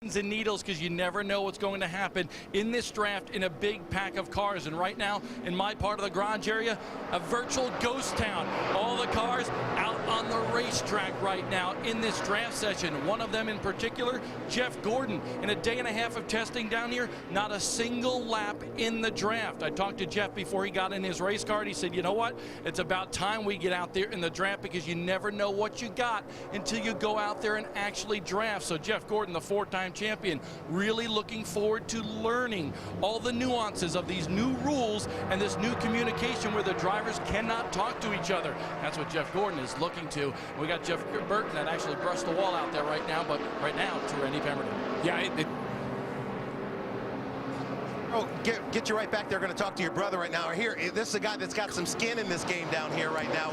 and needles, because you never know what's going to happen in this draft in a big pack of cars. And right now in my part of the garage area, a virtual ghost town. All the cars out on the racetrack right now in this draft session. One of them in particular, Jeff Gordon, in a day and a half of testing down here, not a single lap in the draft. I talked to Jeff before he got in his race car, and he said, you know what, it's about time we get out there in the draft, because you never know what you got until you go out there and actually draft. So Jeff Gordon, the four-time champion, really looking forward to learning all the nuances of these new rules and this new communication where the drivers cannot talk to each other. That's what Jeff Gordon is looking to. We got Jeff Burton that actually brushed the wall out there right now, but right now to Randy Pemberton. Yeah, Oh, get you right back there. Going to talk to your brother right now. Here, this is a guy that's got some skin in this game down here right now.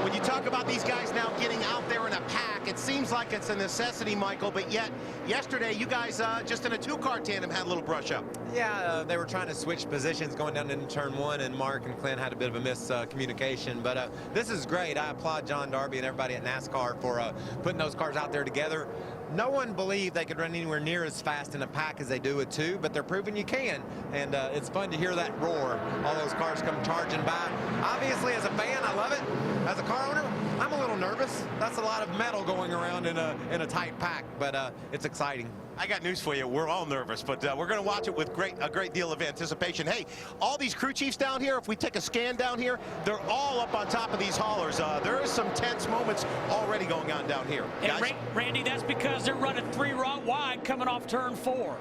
When you talk about these guys now getting out there in a pack, it seems like it's a necessity, Michael, but yet yesterday you guys just in a two-car tandem had a little brush up. Yeah, they were trying to switch positions going down into turn one, and Mark and Clint had a bit of a miscommunication. But this is great. I applaud John Darby and everybody at NASCAR for putting those cars out there together. No one believed they could run anywhere near as fast in a pack as they do with two, but they're proving you can. And it's fun to hear that roar. All those cars come charging by. Obviously, as a fan, I love it. As a car owner, I'm a little nervous. That's a lot of metal going around in a tight pack, but it's exciting. I got news for you. We're all nervous, but we're going to watch it with a great deal of anticipation. Hey, all these crew chiefs down here, if we take a scan down here, they're all up on top of these haulers. There is some tense moments already going on down here. And Randy, that's because they're running 3 wide coming off turn 4.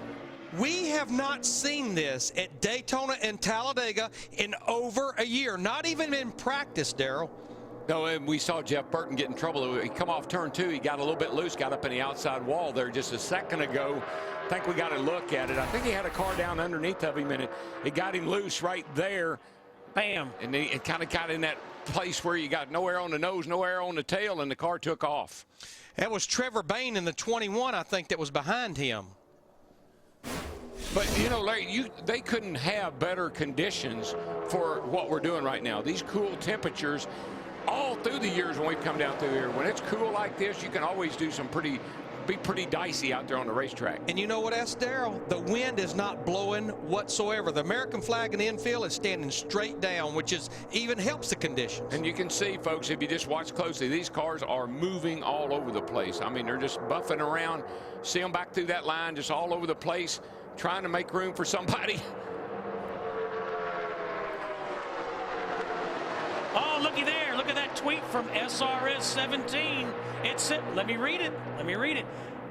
We have not seen this at Daytona and Talladega in over a year, not even in practice, Darrell. no, and we saw Jeff Burton get in trouble. He come off turn 2. He got a little bit loose, got up in the outside wall there just a second ago. I think we got a look at it. I think he had a car down underneath of him, and it got him loose right there. Bam. And it kind of got in that place where you got no air on the nose, no air on the tail, and the car took off. That was Trevor Bayne in the 21, I think, that was behind him. But, you know, Larry, they couldn't have better conditions for what we're doing right now. These cool temperatures all through the years when we've come down through here. When it's cool like this, you can always do some be pretty dicey out there on the racetrack. And you know what else, Darrell? The wind is not blowing whatsoever. The American flag in the infield is standing straight down, which even helps the conditions. And you can see, folks, if you just watch closely, these cars are moving all over the place. I mean, they're just buffing around. See them back through that line, just all over the place, trying to make room for somebody. Oh, looky there. Look at that tweet from SRS 17. It said, let me read it. Let me read it.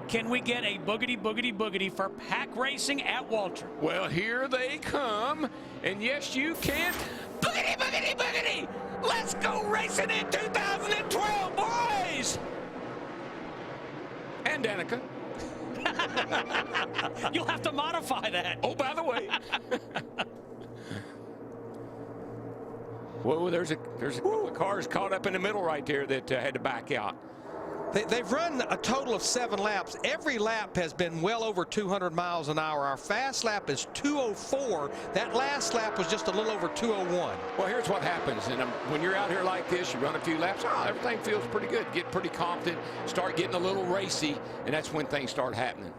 Can we get a boogity, boogity, boogity for pack racing at Walter? Well, here they come. And yes, you can. Boogity, boogity, boogity. Let's go racing in 2012, boys. And Danica. You'll have to modify that. Oh, by the way. Well, there's a couple of cars caught up in the middle right there that had to back out. They've run a total of 7 laps. Every lap has been well over 200 miles an hour. Our fast lap is 204. That last lap was just a little over 201. Well, here's what happens. And when you're out here like this, you run a few laps, everything feels pretty good. Get pretty confident, start getting a little racy, and that's when things start happening.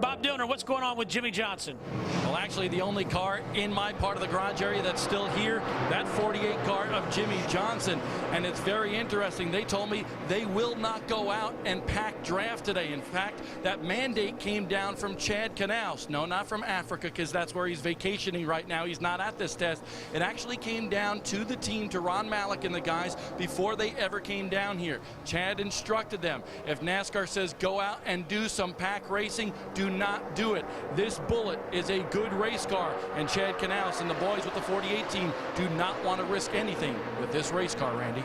Bob Dillner, what's going on with Jimmy Johnson? Well, actually, the only car in my part of the garage area that's still here, that 48 car of Jimmy Johnson. And it's very interesting. They told me they will not go out and pack draft today. In fact, that mandate came down from Chad Knaus. No, not from Africa, because that's where he's vacationing right now. He's not at this test. It actually came down to the team, to Ron Malik and the guys, before they ever came down here. Chad instructed them, if NASCAR says go out and do some pack racing, do not do it. This Bullet is a good race car, and Chad Knaus and the boys with the 48 team do not want to risk anything with this race car, Randy.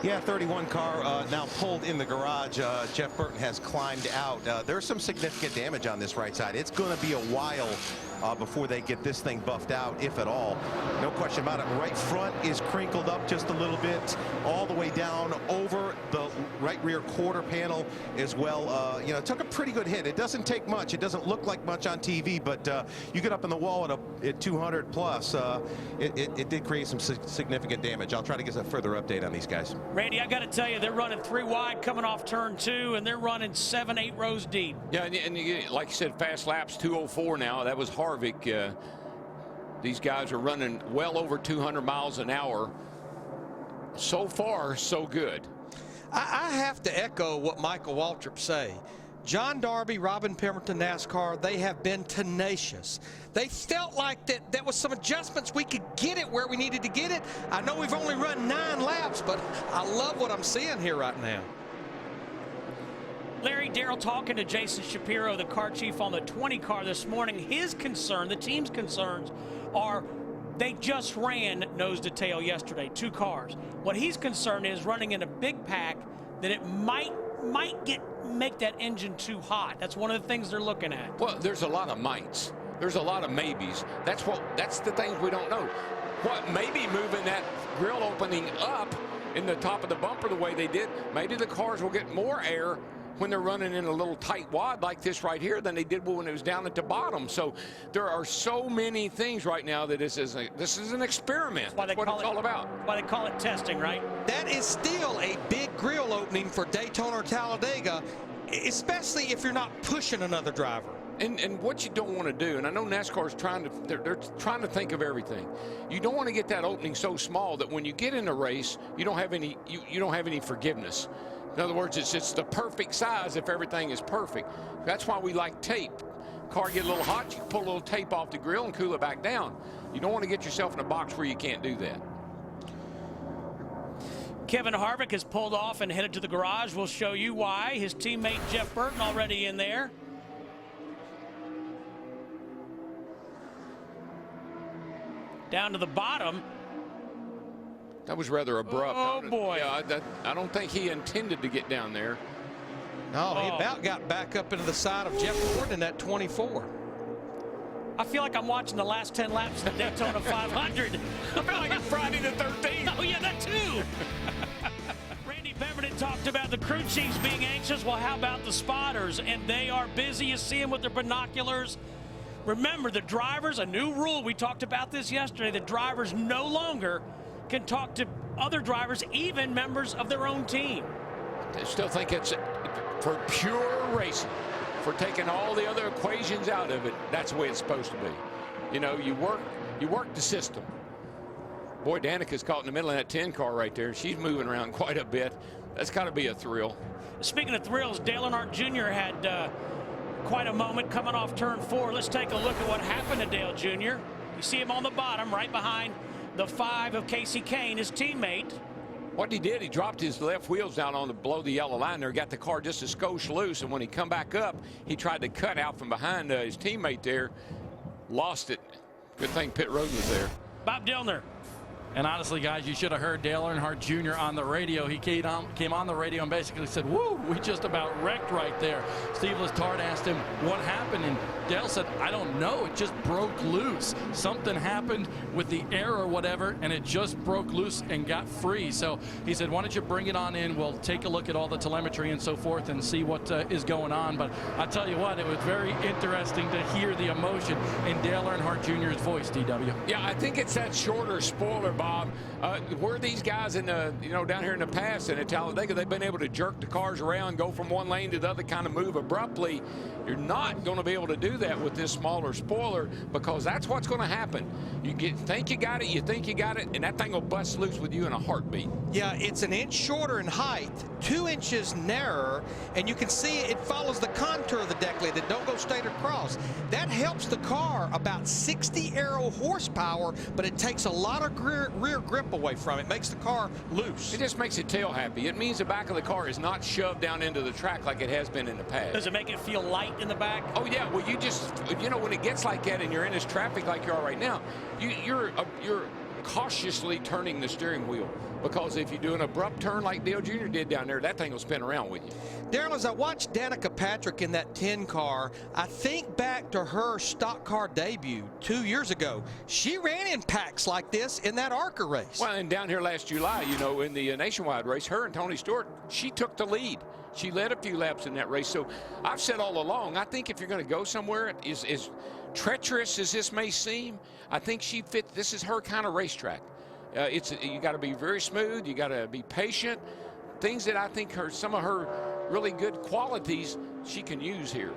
Yeah, 31 car now pulled in the garage. Jeff Burton has climbed out. There's some significant damage on this right side. It's going to be a while before they get this thing buffed out, if at all. No question about it. Right front is crinkled up just a little bit, all the way down over the right rear quarter panel as well. You know, it took a pretty good hit. It doesn't take much. It doesn't look like much on TV, but you get up in the wall at 200 plus, it did create some significant damage. I'll try to get a further update on these guys. Randy, I got to tell you, they're running 3 wide coming off turn 2, and they're running 7, 8 rows deep. Yeah, and like you said, fast laps 204 now. That was Harvick. These guys are running well over 200 miles an hour. So far, so good. I have to echo what Michael Waltrip say. John Darby, Robin Pemberton, NASCAR, they have been tenacious. They felt like that was some adjustments. We could get it where we needed to get it. I know we've only run 9 laps, but I love what I'm seeing here right now. Larry, Darrell talking to Jason Shapiro, the car chief on the 20 car this morning. His concern, the team's concerns, are they just ran nose to tail yesterday, 2 cars. What he's concerned is running in a big pack that it might make that engine too hot. That's one of the things they're looking at. Well, there's a lot of mights. There's a lot of maybes. That's the things we don't know. What maybe moving that grill opening up in the top of the bumper the way they did, maybe the cars will get more air when they're running in a little tight wad like this right here than they did when it was down at the bottom. So there are so many things right now that this is an experiment. That's what it's all about. Why they call it testing, right? That is still a big grill opening for Daytona or Talladega, especially if you're not pushing another driver. And what you don't want to do, and I know NASCAR's they're trying to think of everything. You don't want to get that opening so small that when you get in a race, you don't have any forgiveness. In other words, it's the perfect size if everything is perfect. That's why we like tape. Car get a little hot, you pull a little tape off the grill and cool it back down. You don't want to get yourself in a box where you can't do that. Kevin Harvick has pulled off and headed to the garage. We'll show you why. His teammate Jeff Burton already in there. Down to the bottom. That was rather abrupt. Oh, boy. Yeah, I don't think he intended to get down there. No, he about got back up into the side of Jeff Gordon in that 24. I feel like I'm watching the last 10 laps of the Daytona 500. I feel like it's Friday the 13th. Oh, yeah, that too. Randy Pemberton talked about the crew chiefs being anxious. Well, how about the spotters? And they are busy. You see them with their binoculars. Remember, the drivers, a new rule. We talked about this yesterday. The drivers no longer can talk to other drivers, even members of their own team. I still think it's for pure racing, for taking all the other equations out of it. That's the way it's supposed to be. You know, you work the system. Boy, Danica's caught in the middle of that 10 car right there. She's moving around quite a bit. That's got to be a thrill. Speaking of thrills, Dale Earnhardt Jr. had quite a moment coming off turn 4. Let's take a look at what happened to Dale Jr. You see him on the bottom, right behind the 5 of Casey Kane, his teammate. What he did, he dropped his left wheels down on below the yellow line there, got the car just a skosh loose, and when he come back up, he tried to cut out from behind his teammate there, lost it. Good thing pit road was there. Bob Dillner. And honestly, guys, you should have heard Dale Earnhardt Jr. on the radio. He came on the radio and basically said, "Woo, we just about wrecked right there." Steve Letarte asked him what happened, and Dale said, "I don't know. It just broke loose. Something happened with the air or whatever, and it just broke loose and got free." So he said, "Why don't you bring it on in? We'll take a look at all the telemetry and so forth and see what is going on." But I tell you what, it was very interesting to hear the emotion in Dale Earnhardt Jr.'s voice, DW. Yeah, I think it's that shorter spoiler, Bob. Where these guys in the, down here in the past in Talladega, they've been able to jerk the cars around, go from one lane to the other, kind of move abruptly. You're not going to be able to do that with this smaller spoiler, because that's what's going to happen. You think you got it, and that thing will bust loose with you in a heartbeat. Yeah, it's an inch shorter in height, 2 inches narrower, and you can see it follows the contour of the deck lid that don't go straight across. That helps the car about 60 aero horsepower, but it takes a lot of rear grip away from it. Makes the car loose. It just makes it tail happy. It means the back of the car is not shoved down into the track like it has been in the past. Does it make it feel light in the back? Oh yeah, well you just, when it gets like that and you're in this traffic like you are right now, you're cautiously turning the steering wheel, because if you do an abrupt turn like Dale Jr. did down there, that thing will spin around with you. Darrell, as I watched Danica Patrick in that 10 car, I think back to her stock car debut 2 years ago. She ran in packs like this in that ARCA race. Well, and down here last July, you know, in the nationwide race, her and Tony Stewart, she took the lead. She led a few laps in that race. So I've said all along, I think if you're going to go somewhere, as treacherous as this may seem, I think she fit. This is her kind of racetrack. You got to be very smooth. You got to be patient. Things that I think some of her really good qualities she can use here.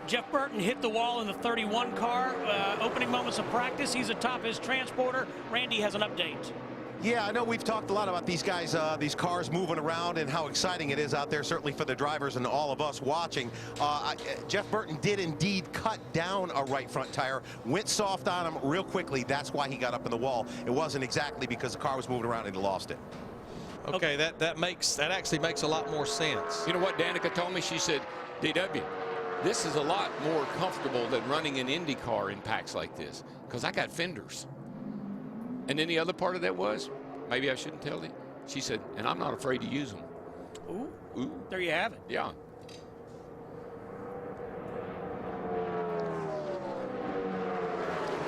Jeff Burton hit the wall in the 31 car. Opening moments of practice. He's atop his transporter. Randy has an update. Yeah, I know we've talked a lot about these guys, these cars moving around and how exciting it is out there, certainly for the drivers and all of us watching. Jeff Burton did indeed cut down a right front tire, went soft on him real quickly. That's why he got up in the wall. It wasn't exactly because the car was moving around and he lost it. Okay, that actually makes a lot more sense. You know what Danica told me? She said, DW, this is a lot more comfortable than running an Indy car in packs like this, because I got fenders. And then the other part of that was, maybe I shouldn't tell you, she said, and I'm not afraid to use them. Ooh. Ooh. There you have it. Yeah.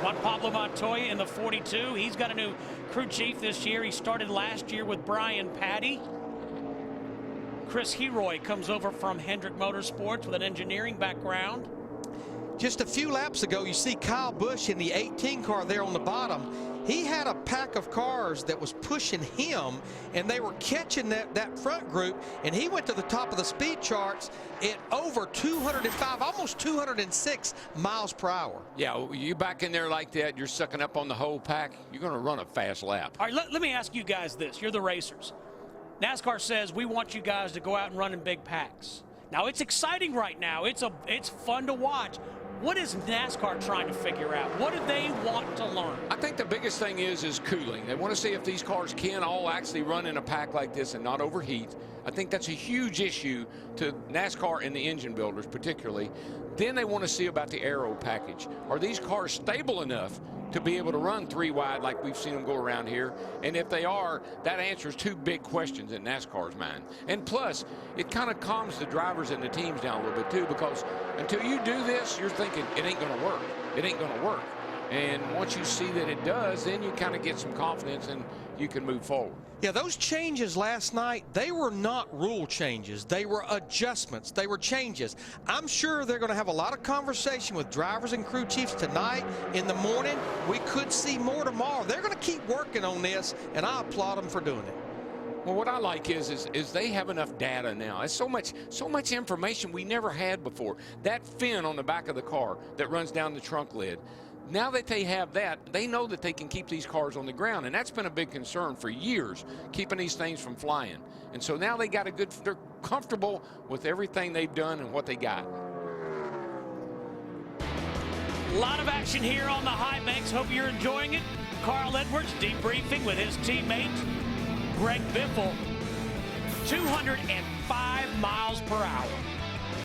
Juan Pablo Montoya in the 42. He's got a new crew chief this year. He started last year with Brian Patty. Chris Heroy comes over from Hendrick Motorsports with an engineering background. Just a few laps ago, you see Kyle Busch in the 18 car there on the bottom. He had a pack of cars that was pushing him, and they were catching that front group, and he went to the top of the speed charts at over 205, almost 206 miles per hour. Yeah, you back in there like that, you're sucking up on the whole pack, you're going to run a fast lap. All right, let me ask you guys this. You're the racers. NASCAR says we want you guys to go out and run in big packs. Now, it's exciting right now. It's fun to watch. What is NASCAR trying to figure out? What do they want to learn? I think the biggest thing is cooling. They want to see if these cars can all actually run in a pack like this and not overheat. I think that's a huge issue to NASCAR and the engine builders particularly. Then they want to see about the aero package. Are these cars stable enough to be able to run 3 wide like we've seen them go around here? And if they are, that answers 2 big questions in NASCAR's mind. And plus, it kind of calms the drivers and the teams down a little bit too, because until you do this, you're thinking it ain't going to work. It ain't going to work. And once you see that it does, then you kind of get some confidence and you can move forward. Yeah, those changes last night, they were not rule changes. They were adjustments. They were changes. I'm sure they're going to have a lot of conversation with drivers and crew chiefs tonight, in the morning. We could see more tomorrow. They're going to keep working on this, and I applaud them for doing it. Well, what I like is they have enough data now. It's so much information we never had before. That fin on the back of the car that runs down the trunk lid. Now that they have that, they know that they can keep these cars on the ground, and that's been a big concern for years, keeping these things from flying. And so now they're comfortable with everything they've done and what they got. A lot of action here on the high banks. Hope you're enjoying it. Carl Edwards debriefing with his teammate, Greg Biffle. 205 miles per hour.